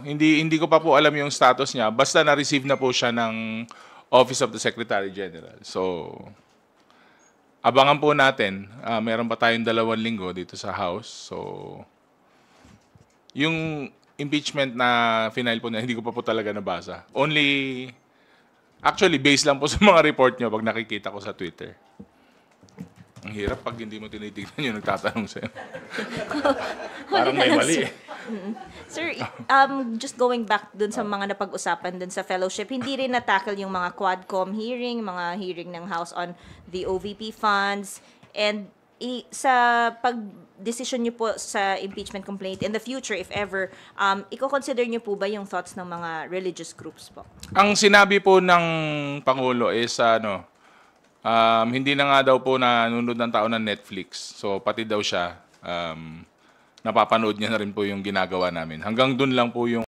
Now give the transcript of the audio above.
Hindi ko pa po alam yung status niya. Basta na-receive na po siya ng Office of the Secretary General. So, abangan po natin. Meron pa tayong 2 linggo dito sa House. So, yung impeachment na final po niya, hindi ko pa po talaga nabasa. Actually, based lang po sa mga report niyo pag nakikita ko sa Twitter. Ang hirap pag hindi mo tinitignan yung nagtatanong sa'yo. Parang may mali. Sir, just going back dun sa mga napag-usapan dun sa fellowship, hindi rin na-tackle yung mga Quadcom hearing, mga hearing ng House on the OVP funds, and sa pag-decision nyo po sa impeachment complaint in the future, if ever, i-consider nyo po ba yung thoughts ng mga religious groups po? Ang sinabi po ng Pangulo is hindi na nga daw po nanonood ng tao ng Netflix. So pati daw siya, napapanood niya na rin po yung ginagawa namin. Hanggang dun lang po yung